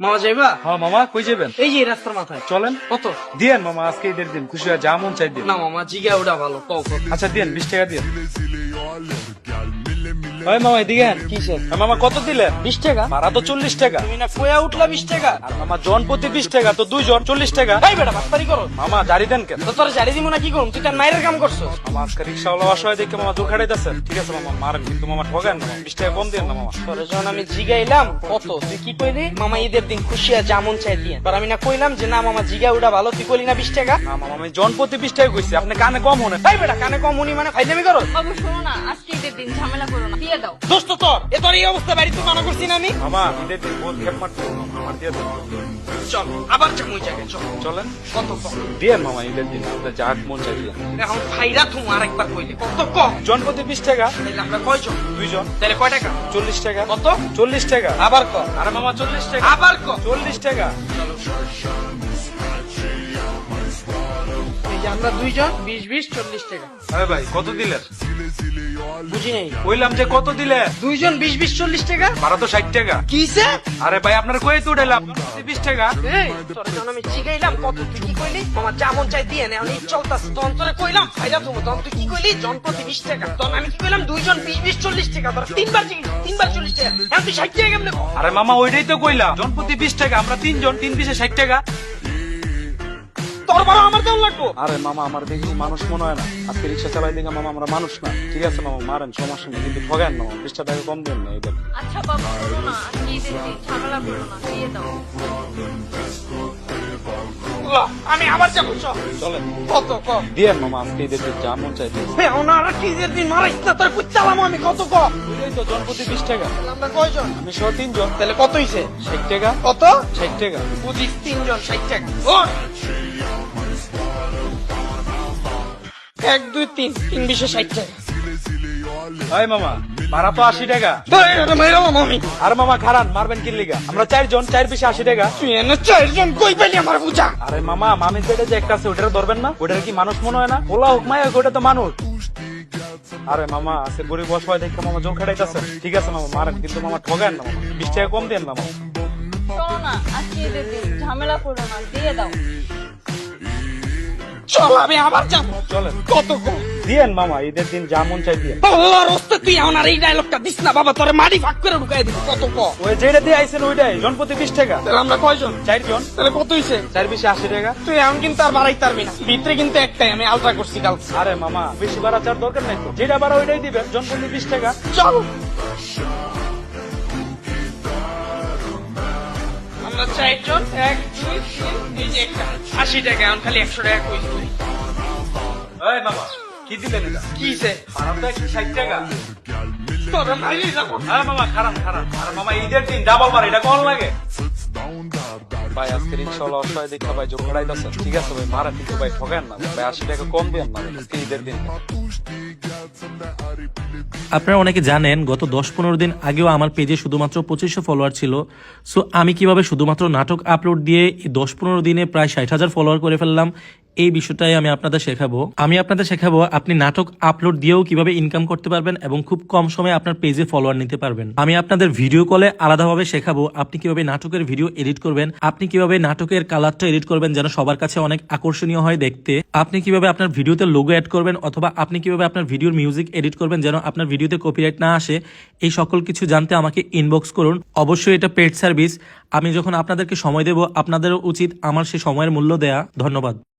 মামা যাইবা? হ্যাঁ মামা, কই যাবেন? এই যে রাস্তার মাথায়। চলেন। কত? দিয়েন মামা, আজকে ঈদের দিন, খুশি হয়ে যা মন চাই দিন। না মামা, জিগা ওটা ভালো, কও কত? আচ্ছা দিয়েন, 20 টাকা দিয়েন। ওই মামা এদিকে আন। কিসের? মামা কত দিলেন? 20 টাকা? ভাড়া তো 40 টাকা। তুমি না কয়া উঠলা 20 টাকা? আর মামা জন প্রতি 20 টাকা, তো 2 জন 40 টাকা। এই বেটা বাটপারি করো। মামা জারি দেন কেন? তো তোর জারি দিব না কি করুম? তুই তার মায়ের কাম করছো। মামা আজকে রিক্সাওয়ালা অসহায় দেখে মামা দূর খাটাইতেছেন। ঠিক আছে মামা, মারেন কিন্তু মামা ঠগান না। 20 টাকা কম দিন না মামা। তোর যখন আমি জিগাইলাম কত, তুই কি কইলি? মামা ঈদের দিন খুশি আর যেমন চাই দিয়ে। আর আমি না কইলাম যে না মামা জিগা ওটা ভালো, তুই কইলি না 20 টাকা? না মামা, আমি জন প্রতি 20 টাকা কইছি, আপনি কানে কম হনে। এই বেটা কানে কম উনি মানে ফাইজলামি করো। বাবু শোনো না, আজকে ঈদের দিন ঝামেলা করো না, দিয়ে দাও। দোস্ত তোর এ তোর এই অবস্থা বাড়িতে মানা করছি না আমি? মামা ঈদের দিন বহুত খেপ মারতে আমার দিয়ে দেন। চল আবার জামুই জায়গায় চল। চলেন। কত কম? দিয়েন মামা ঈদের দিন, আপনার যা মন চাই দিয়েন। এখন ফাইরা তুমি আরেকবার কইলে কত কম? জন প্রতি 20 টাকা। তাহলে আমরা কয়জন? 2 জন। তাহলে কয় টাকা? 40 টাকা। কত? 40 টাকা। আবার ক। আরে মামা 40 টাকা। আবার ক। 40 টাকা। এই যে আমরা 2 জন 20 40 টাকা। আরে ভাই কত দিলেন? বুঝি নাই। কইলাম যে কত দিলেন? 2 জন 20 40 টাকা? ভাড়া তো 60 টাকা। কিসে? আরে ভাই আপনার কই তো উঠাইলাম 20 টাকা। এই তোর যখন আমি জিগাইলাম কত, তুই কি কইলি? মামা যেমন চাই দিয়ে নে, আমি চলতাছি। তখন তোরে কইলাম ফাইরা তুমি, তখন তুই কি কইলি? জন প্রতি 20 টাকা। তখন আমি কি কইলাম? 2 জন 20 40 টাকা। তোর তিনবার জিগি, তিনবার 40 টাকা। এখন তুই 60 টাকা কেমনে কও? আরে মামা ওইটাই তো কইলাম, জন প্রতি 20 টাকা, আমরা 3 জন, 3 20 60 টাকা। তোর বড় আমার দাম লাগবো। আরে মামা আমার দেখি মানুষ মনে হয় না, আজকে রিক্সা চালাই দিকে মামা আমরা মানুষ না। ঠিক আছে মামা, মারেন সমস্যা নেই, কিন্তু ঠগেন না মামা, 20 টাকা কম দেন না এটা। আচ্ছা বাবু শোনো না, আজকে ঈদের দিন ঝামেলা করো না, দিয়ে দাও। ল, আমি আবার যাবো চল। চলেন। কত ক? দিয়েন মামা, আজকে ঈদের দিন যা মন চাই দিন। হ্যাঁ ওনারা কি যে দিন মারাইছ না, তোর কুচ্চালাম আমি। কত ক? ওইটাই তো জন প্রতি 20 টাকা। তাহলে আমরা কয়জন? আমি সহ 3 জন। তাহলে কত হইছে? 60 টাকা। কত? 60 টাকা। বুঝিস 3 জন 60 টাকা। ওর 1 2 3 3 20 60 টাকা। এই মামা ভাড়া তো 80 টাকা। ধরে এটা মাইরালাম আমি। আর মামা খারান মারবেন কি লিগা? আমরা 4 জন, 4 20 80 টাকা। তুই এনে 4 জন কই পেলি আমার বুঝা? আরে মামা মামির পেটে যে একটা আছে ওটারে ধরবেন না? ওটার কি মানুষ মনে হয় না? ওলা হোক মায়া হোক, ওটা তো মানুষ। আরে মামা আছে গরিব অসহায় দেখে মামা জোর খাটাইতেছে। ঠিক আছে মামা মারেন, কিন্তু মামা ঠগেন না মামা, 20 টাকা কম দেন না মামা। শোনো না, আজকে ঈদের দিন ঝামেলা করো না, দিয়ে দাও। চল আমি আবার যাবো। চলেন। কত ক? দিয়েন মামা, ঈদের দিন যা মন চাই দিয়েন। আল্লাহর রাস্তে তুই আমার এই ডায়লগটা দিস না বাবা, তোরে মাটি ফাঁক করে ঢুকাই দিবি। কত ক? ওই যেটা দিয়ে আইছেন ওইটাই, জন প্রতি 20 টাকা। তাহলে আমরা কয়জন? 4 জন। তাহলে কত হইছে? 4 20 80 টাকা। তুই এখন কিন্তু আর বাড়াইতে পারবি না, ভিতরে কিন্তু একটাই, আমি আলট্রা করছি কাল। আরে মামা বেশি বাড়া চার দরকার নাই তো, যেটা বাড়া ওইটাই দিবেন, জন প্রতি 20 টাকা। চল আমরা 4 জন, 1 2 3 এই যে একটা 80 টাকা। এখন খালি 100 টাকা কইস তুই। এই মামা কি দিলেন এটা? কিছে? ভাড়া তো 160 টাকা। তোরে মাইরি যাবো। আরে মামা খারান খারান। আরে মামা ঈদের দিন ডাবল মার, এটা কোন লাগে? ভাই আজকে রিক্সাওয়ালা অসহায় দেখে ভাই জোর খাটাইতেছে। ঠিক আছে ভাই মারেন, কিন্তু ভাই ঠগেন না ভাই, 80 টাকা কম দেন না আজকে ঈদের দিন। আপনারা অনেকে জানেন গত 10-15 দিন আগেও আমার পেজে শুধুমাত্র 2500 ফলোয়ার ছিল। সো আমি কিভাবে শুধুমাত্র নাটক আপলোড দিয়ে এই 10-15 দিনে প্রায় 60,000 ফলোয়ার করে ফেললাম, এই বিষয়টাই আমি আপনাদের শেখাবো। আপনি নাটক আপলোড দিয়েও কিভাবে ইনকাম করতে পারবেন এবং খুব কম সময়ে আপনার পেজে ফলোয়ার নিতে পারবেন। আমি আপনাদের ভিডিও কলে আলাদাভাবে শেখাবো আপনি কিভাবে নাটকের ভিডিও এডিট করবেন, আপনি কিভাবে নাটকের কালারটা এডিট করবেন যেন সবার কাছে অনেক আকর্ষণীয় হয় দেখতে, আপনি কিভাবে আপনার ভিডিওতে লোগো অ্যাড করবেন, অথবা আপনি কিভাবে আপনার ভিডিওর মিউজিক এডিট করবেন যেন আপনার ভিডিওতে কপিরাইট না আসে। এই সকল কিছু জানতে আমাকে ইনবক্স করুন। অবশ্যই এটা পেড সার্ভিস। আমি যখন আপনাদেরকে সময় দেব, আপনাদেরও উচিত আমার সেই সময়ের মূল্য দেয়া। ধন্যবাদ।